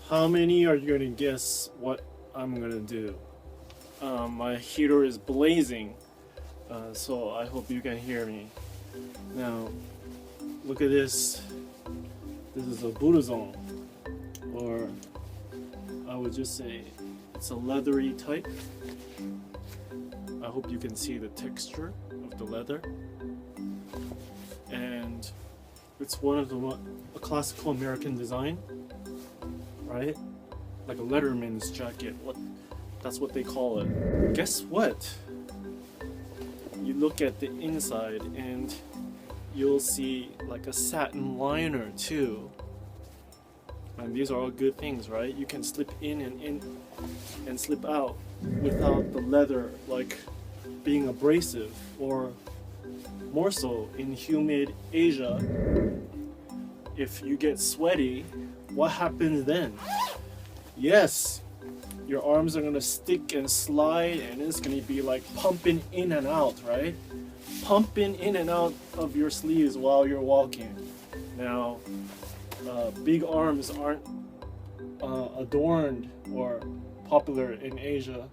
How many are you gonna guess what I'm gonna do? My heater is blazing, so I hope you can hear me. Now, look at this. This is a Buddhazone, or I would just say it's a leathery type. I hope you can see the texture of the leather. And it's one of a classical American design, right? Like a Letterman's jacket. That's what they call it. Guess what? You look at the inside and you'll see like a satin liner too. And these are all good things, right? You can slip in and slip out without the leather like being abrasive, or more so in humid Asia. If you get sweaty, what happens then? Yes, your arms are gonna stick and slide, and it's gonna be like pumping in and out, right? Pumping in and out of your sleeves while you're walking. Now, big arms aren't adorned or popular in Asia,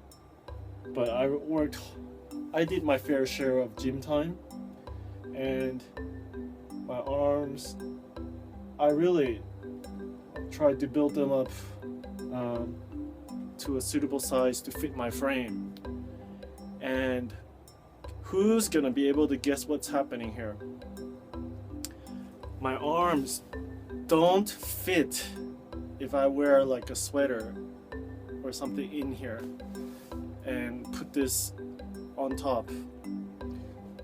but I did my fair share of gym time, and my arms, I really tried to build them up to a suitable size to fit my frame. And who's gonna be able to guess what's happening here? My arms don't fit if I wear like a sweater or something in here and put this on top.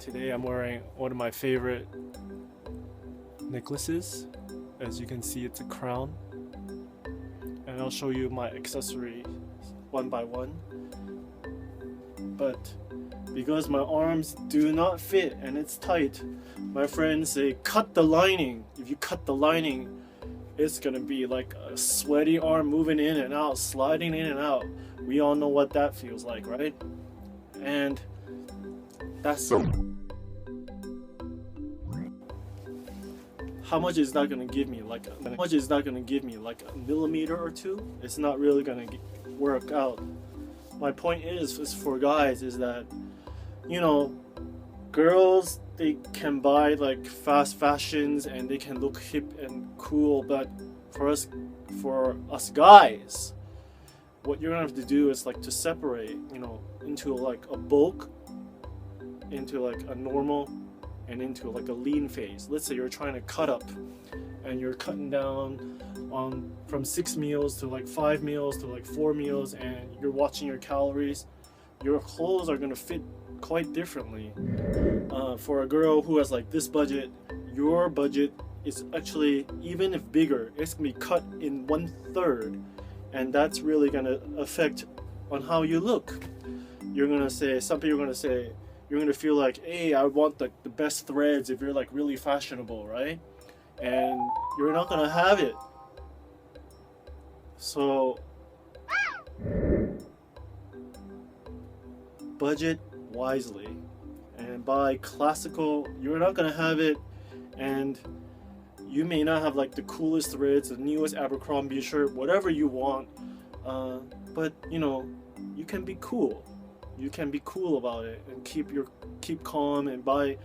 Today I'm wearing one of my favorite necklaces. As you can see, it's a crown, and I'll show you my accessories one by one. But because my arms do not fit and it's tight, my friends say cut the lining. If you cut the lining, it's gonna be like a sweaty arm moving in and out, sliding in and out. We all know what that feels like, right? And that's how much is that gonna give me? Like a millimeter or two? It's not really gonna work out. My point is for guys is that, you know, girls, they can buy like fast fashions and they can look hip and cool, but for us guys, what you're gonna have to do is like to separate, you know, into like a bulk, into like a normal, and into like a lean phase. Let's say you're trying to cut up and you're cutting down on from 6 meals to like 5 meals to like 4 meals, and you're watching your calories. Your clothes are gonna fit quite differently. For a girl who has like this budget, your budget is actually, even if bigger, it's gonna be cut in 1/3, and that's really gonna affect on how you look. You're gonna say, some people are gonna say, you're gonna feel like, hey, I want the best threads if you're like really fashionable, right? And you're not gonna have it. So budget wisely and buy classical. You're not gonna have it, and you may not have like the coolest threads, the newest Abercrombie shirt, whatever you want, but you know, you can be cool. You can be cool about it and keep calm and buy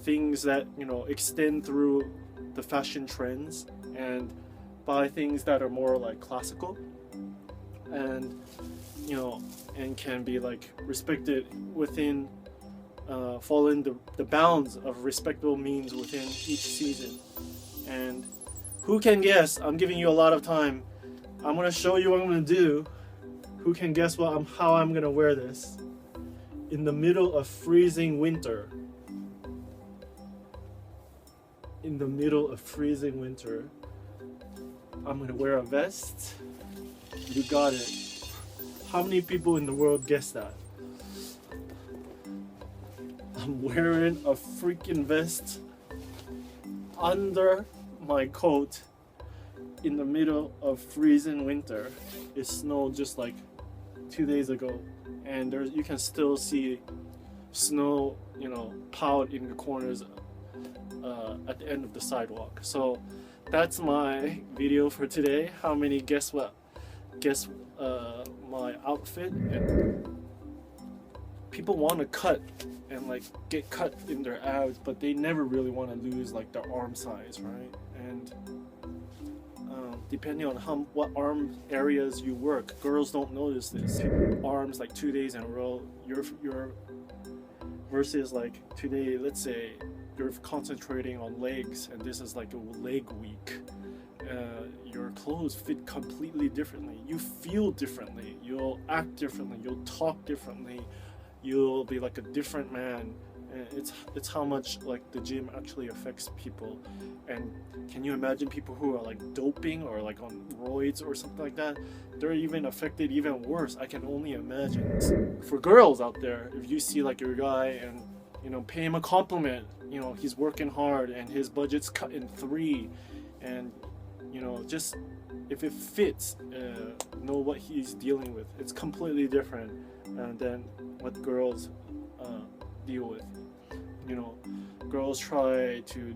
things that, you know, extend through the fashion trends, and buy things that are more like classical and, you know, and can be like respected within, fall in the bounds of respectable means within each season. And who can guess? I'm giving you a lot of time. I'm gonna show you what I'm gonna do. Who can guess how I'm gonna wear this in the middle of freezing winter? In the middle of freezing winter, I'm gonna wear a vest. You got it. How many people in the world guess that? I'm wearing a freaking vest under my coat in the middle of freezing winter. It snowed just like 2 days ago, and you can still see snow, you know, piled in the corners at the end of the sidewalk. So that's my video for today. How many guess what? Guess my outfit. And people want to cut and like get cut in their abs, but they never really want to lose like their arm size, right? And depending on what arm areas you work, girls don't notice this. Arms like 2 days in a row, you're versus like today, let's say you're concentrating on legs and this is like a leg week. Your clothes fit completely differently. You feel differently. You'll act differently. You'll talk differently. You'll be like a different man. And it's how much like the gym actually affects people. And can you imagine people who are like doping or like on roids or something like that? They're even affected even worse. I can only imagine. For girls out there, if you see like your guy and pay him a compliment, he's working hard and his budget's cut in 3, and just if it fits, know what he's dealing with. It's completely different than what girls deal with. Girls try to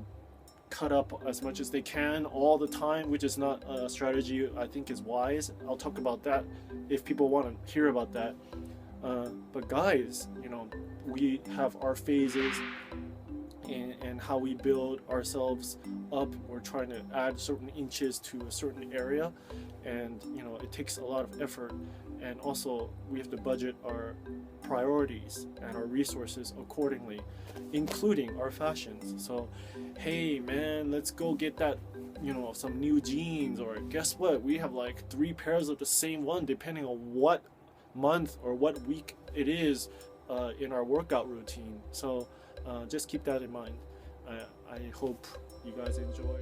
cut up as much as they can all the time, which is not a strategy I think is wise. I'll talk about that if people want to hear about that. But guys, we have our phases and how we build ourselves up. We're trying to add certain inches to a certain area, and it takes a lot of effort, and also we have to budget our priorities and our resources accordingly, including our fashions. So hey man, let's go get that some new jeans, or guess what, we have like 3 pairs of the same one depending on what month or what week it is in our workout routine. So just keep that in mind. I hope you guys enjoy.